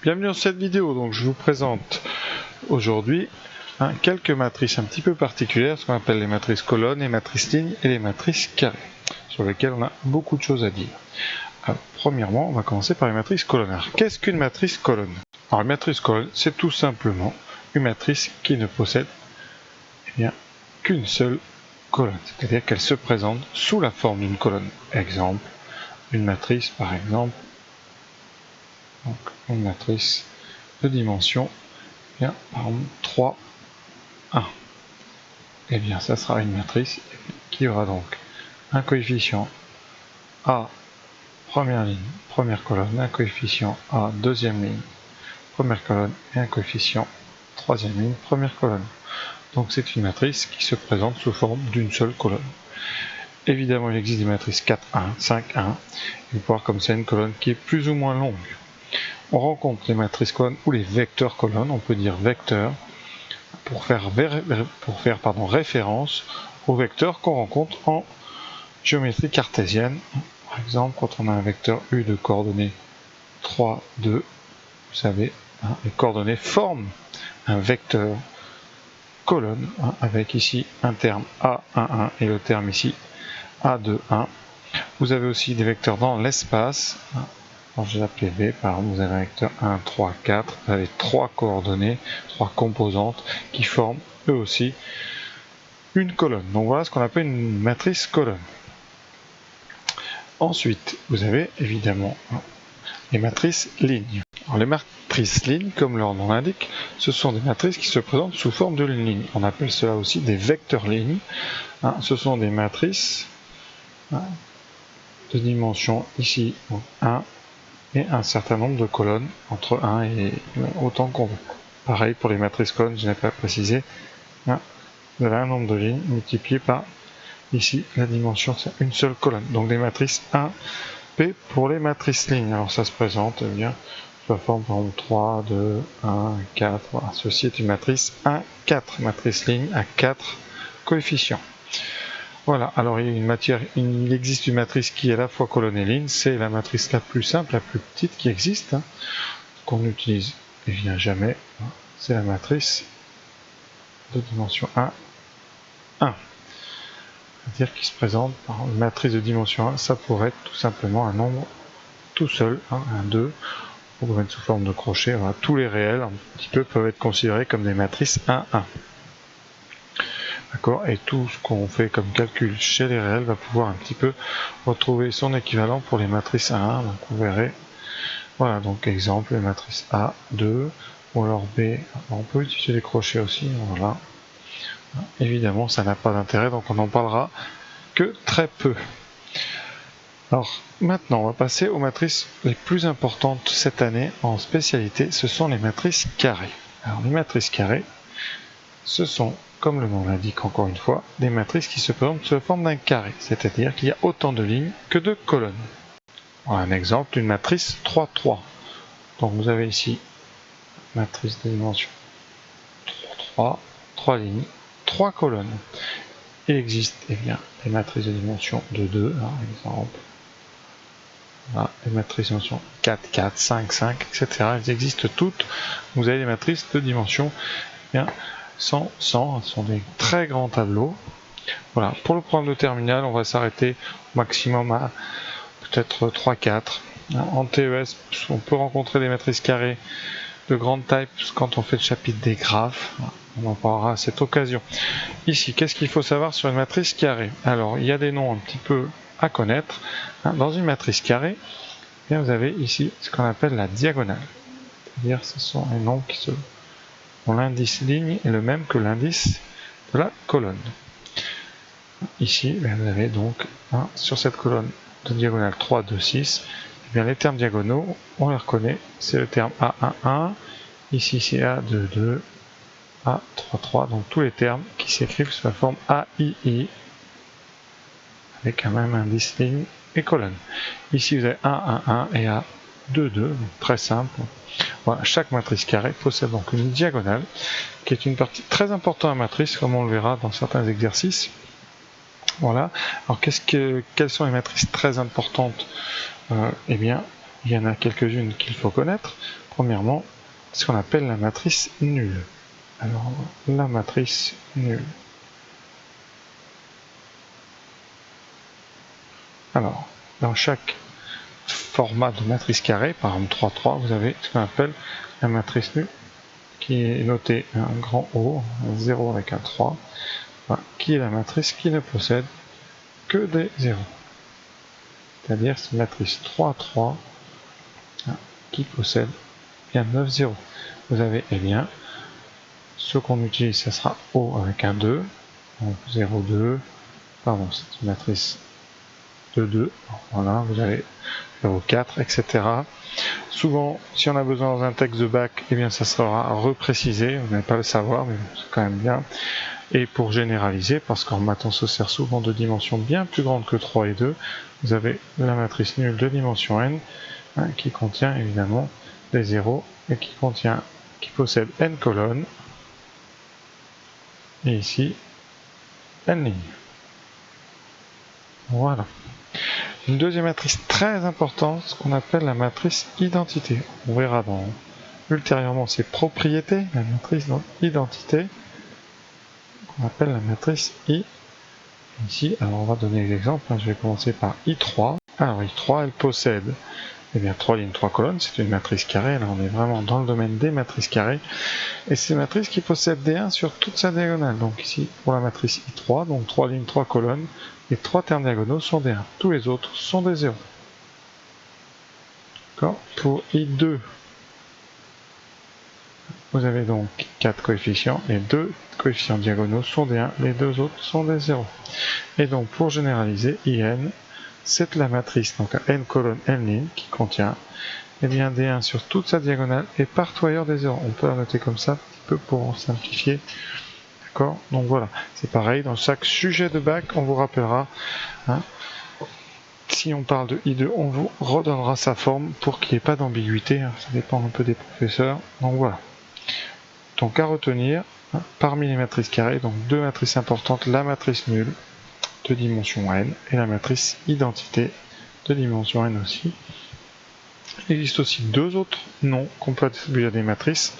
Bienvenue dans cette vidéo. Donc je vous présente aujourd'hui quelques matrices un petit peu particulières, ce qu'on appelle les matrices colonnes, les matrices lignes et les matrices carrées, sur lesquelles on a beaucoup de choses à dire. Alors, premièrement, on va commencer par les matrices colonnes. Qu'est-ce qu'une matrice colonne? Alors une matrice colonne, c'est tout simplement une matrice qui ne possède qu'une seule colonne, c'est-à-dire qu'elle se présente sous la forme d'une colonne. Exemple, une matrice par exemple, donc une matrice de dimension par exemple 3, 1. Et bien ça sera une matrice qui aura donc un coefficient A première ligne, première colonne, un coefficient A deuxième ligne, première colonne et un coefficient troisième ligne, première colonne. Donc c'est une matrice qui se présente sous forme d'une seule colonne. Évidemment, il existe des matrices 4, 1, 5, 1. Il faut voir comme c'est une colonne qui est plus ou moins longue. On rencontre les matrices colonnes ou les vecteurs colonnes, on peut dire vecteurs, pour faire référence aux vecteurs qu'on rencontre en géométrie cartésienne. Par exemple, quand on a un vecteur U de coordonnées 3, 2, vous savez, les coordonnées forment un vecteur colonne, avec ici un terme A1, 1 et le terme ici A2, 1. Vous avez aussi des vecteurs dans l'espace. Quand je les appelle V, par exemple, vous avez un vecteur 1, 3, 4. Vous avez 3 coordonnées, 3 composantes qui forment eux aussi une colonne. Donc voilà ce qu'on appelle une matrice colonne. Ensuite, vous avez évidemment les matrices lignes. Alors, les matrices lignes, comme leur nom l'indique, ce sont des matrices qui se présentent sous forme de ligne. On appelle cela aussi des vecteurs lignes. Ce sont des matrices de dimension ici 1 et un certain nombre de colonnes entre 1 et autant qu'on veut. Pareil pour les matrices colonnes, je n'ai pas précisé. Vous avez un nombre de lignes multiplié par ici la dimension, c'est une seule colonne. Donc des matrices 1, P pour les matrices lignes. Alors ça se présente bien sous la forme par exemple 3, 2, 1, 4. Voilà. Ceci est une matrice 1, 4, matrice ligne à 4 coefficients. Voilà, alors il existe une matrice qui est à la fois colonne et ligne, c'est la matrice la plus simple, la plus petite qui existe, qu'on n'utilise jamais, c'est la matrice de dimension 1, 1. C'est-à-dire qu'il se présente par une matrice de dimension 1, ça pourrait être tout simplement un nombre tout seul, un 2, on peut mettre sous forme de crochet, voilà. Tous les réels un petit peu peuvent être considérés comme des matrices 1, 1. D'accord, et tout ce qu'on fait comme calcul chez les réels va pouvoir un petit peu retrouver son équivalent pour les matrices 1, donc on verrait. Voilà, donc exemple, les matrices A, 2, ou alors B, on peut utiliser les crochets aussi, voilà. Évidemment, ça n'a pas d'intérêt, donc on n'en parlera que très peu. Alors, maintenant, on va passer aux matrices les plus importantes cette année en spécialité, ce sont les matrices carrées. Alors, les matrices carrées, ce sont, comme le nom l'indique encore une fois, des matrices qui se présentent sous la forme d'un carré, c'est-à-dire qu'il y a autant de lignes que de colonnes. Voilà un exemple, une matrice 3, 3. Donc vous avez ici matrice de dimension 3, 3 lignes, 3 colonnes. Il existe des matrices de dimension de 2, par exemple. Voilà, les matrices de dimension 4, 4, 5, 5, etc. Elles existent toutes. Vous avez des matrices de dimension 100, 100, ce sont des très grands tableaux. Voilà, pour le programme de terminale, on va s'arrêter au maximum à peut-être 3, 4. En TES, on peut rencontrer des matrices carrées de grande taille quand on fait le chapitre des graphes. On en parlera à cette occasion. Ici, qu'est-ce qu'il faut savoir sur une matrice carrée? Alors, il y a des noms un petit peu à connaître. Dans une matrice carrée, vous avez ici ce qu'on appelle la diagonale. C'est-à-dire ce sont les noms qui dont l'indice ligne est le même que l'indice de la colonne. Ici, vous avez donc sur cette colonne de diagonale 3, 2, 6, les termes diagonaux, on les reconnaît, c'est le terme A1, 1, ici c'est A2, 2, A3, 3, donc tous les termes qui s'écrivent sous la forme AII, avec un même indice ligne et colonne. Ici vous avez 1, 1, 1 et A2, 2, donc très simple. Voilà, chaque matrice carrée possède donc une diagonale, qui est une partie très importante de la matrice, comme on le verra dans certains exercices. Voilà, alors quelles sont les matrices très importantes? Eh bien, il y en a quelques-unes qu'il faut connaître. premièrement ce qu'on appelle la matrice nulle. Alors, la matrice nulle. Alors, dans chaque format de matrice carrée, par exemple 3-3, vous avez ce qu'on appelle la matrice nulle, qui est notée un grand O, un 0 avec un 3, voilà, qui est la matrice qui ne possède que des 0. C'est-à-dire c'est une matrice 3-3 qui possède bien 9 0. Vous avez, eh bien, ce qu'on utilise, ça sera O avec un 2, donc 0, 2, pardon, c'est une matrice de 2, voilà, vous avez 0, 4, etc. Souvent, si on a besoin dans un texte de bac, eh bien ça sera reprécisé, vous n'allez pas le savoir, mais c'est quand même bien. Et pour généraliser, parce qu'en maths on se sert souvent de dimensions bien plus grandes que 3 et 2, vous avez la matrice nulle de dimension n, qui contient évidemment des 0 et qui possède n colonnes, et ici n lignes. Voilà. Une deuxième matrice très importante, ce qu'on appelle la matrice identité. On verra ultérieurement ses propriétés, la matrice identité, qu'on appelle la matrice I. Ici, alors on va donner des exemples, je vais commencer par I3. Alors I3, elle possède 3 lignes, 3 colonnes, c'est une matrice carrée, là on est vraiment dans le domaine des matrices carrées, et c'est une matrice qui possède des 1 sur toute sa diagonale. Donc ici, pour la matrice I3, donc 3 lignes, 3 colonnes, les 3 termes diagonaux sont des 1, tous les autres sont des 0. Pour I2, vous avez donc 4 coefficients, et 2 coefficients diagonaux sont des 1, les deux autres sont des 0. Et donc pour généraliser, IN, c'est la matrice, donc à n colonnes, n lignes, qui contient des 1 sur toute sa diagonale et partout ailleurs des 0. On peut la noter comme ça, un petit peu pour simplifier. D'accord? Donc voilà, c'est pareil, dans chaque sujet de bac, on vous rappellera, si on parle de I2, on vous redonnera sa forme pour qu'il n'y ait pas d'ambiguïté, ça dépend un peu des professeurs. Donc voilà. Donc à retenir, parmi les matrices carrées, donc deux matrices importantes, la matrice nulle de dimension n et la matrice identité de dimension n aussi. Il existe aussi deux autres noms qu'on peut attribuer à des matrices,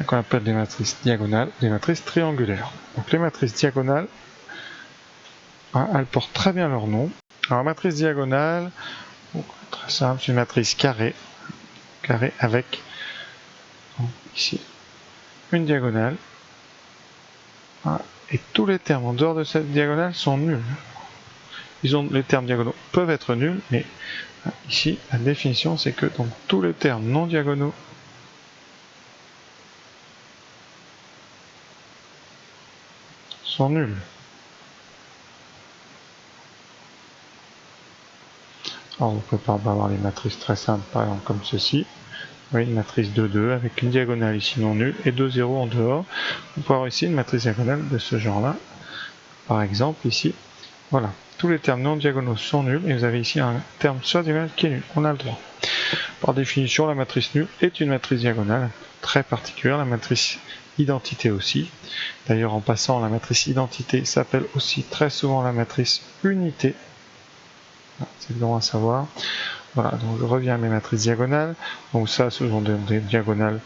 qu'on appelle des matrices diagonales, des matrices triangulaires. Donc les matrices diagonales, elles portent très bien leur nom. Alors la matrice diagonale, très simple, c'est une matrice carrée avec ici une diagonale, et tous les termes en dehors de cette diagonale sont nuls. Les termes diagonaux peuvent être nuls, mais ici la définition c'est que donc, tous les termes non diagonaux sont nuls. Alors vous pouvez pas avoir les matrices très simples, par exemple comme ceci. Vous voyez une matrice de 2 avec une diagonale ici non nulle et 2 zéros en dehors. Vous pouvez avoir ici une matrice diagonale de ce genre-là. Par exemple ici, voilà, tous les termes non diagonaux sont nuls et vous avez ici un terme sur diagonale qui est nul. On a le droit. Par définition, la matrice nulle est une matrice diagonale très particulière, la matrice identité aussi. D'ailleurs, en passant, la matrice identité s'appelle aussi très souvent la matrice unité. C'est bon à savoir. Voilà, donc je reviens à mes matrices diagonales. Donc ça, ce sont des diagonales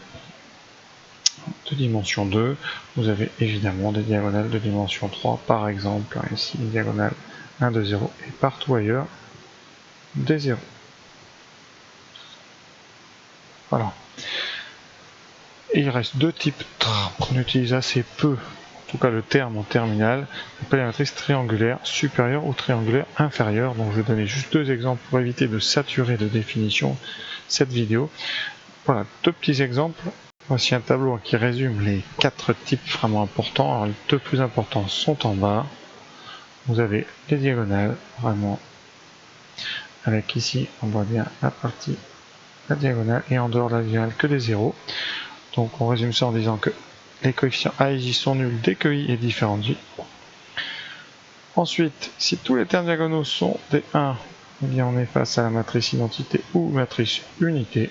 de dimension 2. Vous avez évidemment des diagonales de dimension 3. Par exemple, ici, une diagonale 1, 2, 0. Et partout ailleurs, des 0. Voilà. Et il reste deux types qu'on utilise assez peu, en tout cas le terme en terminale, on appelle la matrice triangulaire supérieure ou triangulaire inférieure. Donc je vais donner juste deux exemples pour éviter de saturer de définition cette vidéo. Voilà, deux petits exemples. Voici un tableau qui résume les 4 types vraiment importants. Alors les deux plus importants sont en bas. Vous avez les diagonales, vraiment, avec ici on voit bien la partie, la diagonale, et en dehors de la diagonale que des zéros. Donc on résume ça en disant que les coefficients a et j sont nuls dès que i est différent de j. Ensuite, si tous les termes diagonaux sont des 1, eh bien on est face à la matrice identité ou matrice unité.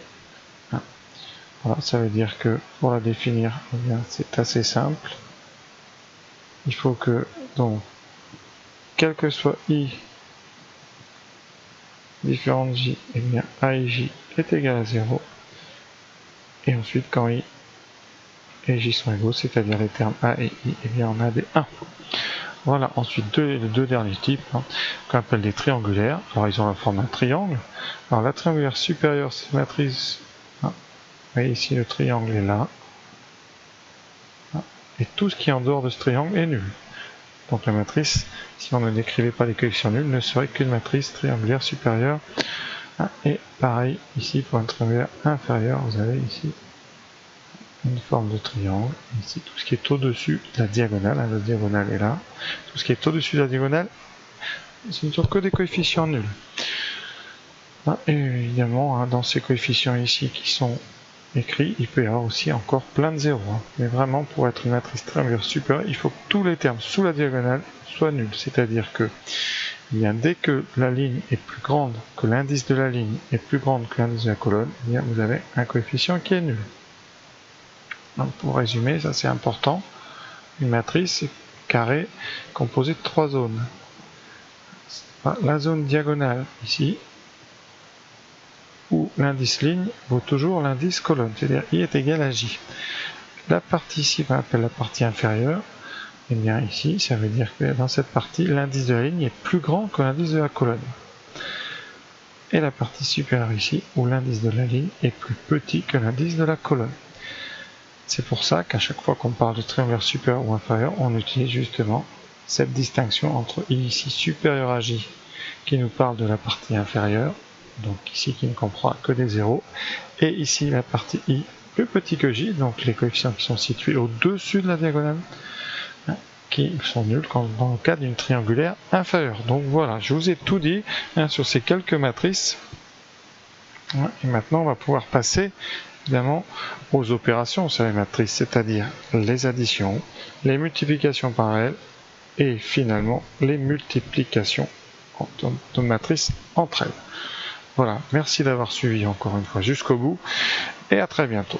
Voilà, ça veut dire que pour la définir, eh bien c'est assez simple. Il faut que, donc, quel que soit i différent de j, eh bien a et j est égal à 0. Et ensuite, quand I et J sont égaux, c'est-à-dire les termes A et I, et bien on a des 1. Voilà, ensuite les deux derniers types, qu'on appelle des triangulaires. Alors ils ont la forme d'un triangle. Alors la triangulaire supérieure, c'est une matrice. Vous voyez ici le triangle est là. Et tout ce qui est en dehors de ce triangle est nul. Donc la matrice, si on ne décrivait pas les coefficients nuls, ne serait qu'une matrice triangulaire supérieure. Et pareil ici pour un triangulaire inférieur, vous avez ici une forme de triangle. Ici tout ce qui est au-dessus de la diagonale, la diagonale est là. Tout ce qui est au-dessus de la diagonale, ce ne sont que des coefficients nuls. Et évidemment, dans ces coefficients ici qui sont écrits, il peut y avoir aussi encore plein de zéros. Mais vraiment, pour être une matrice triangulaire supérieure, il faut que tous les termes sous la diagonale soient nuls. C'est-à-dire que dès que la ligne est plus grande, que l'indice de la ligne est plus grande que l'indice de la colonne, vous avez un coefficient qui est nul. Donc pour résumer, ça c'est important, une matrice carrée composée de 3 zones. La zone diagonale ici, où l'indice ligne vaut toujours l'indice colonne, c'est-à-dire I est égal à J. La partie ici qu'on appelle la partie inférieure, et bien ici, ça veut dire que dans cette partie, l'indice de la ligne est plus grand que l'indice de la colonne. Et la partie supérieure ici, où l'indice de la ligne est plus petit que l'indice de la colonne. C'est pour ça qu'à chaque fois qu'on parle de triangulaire supérieur ou inférieur, on utilise justement cette distinction entre I ici supérieur à J, qui nous parle de la partie inférieure, donc ici qui ne comprend que des zéros, et ici la partie I plus petit que J, donc les coefficients qui sont situés au-dessus de la diagonale, qui sont nuls dans le cas d'une triangulaire inférieure. Donc voilà, je vous ai tout dit sur ces quelques matrices. Et maintenant, on va pouvoir passer évidemment aux opérations sur les matrices, c'est-à-dire les additions, les multiplications parallèles et finalement les multiplications de matrices entre elles. Voilà, merci d'avoir suivi encore une fois jusqu'au bout et à très bientôt.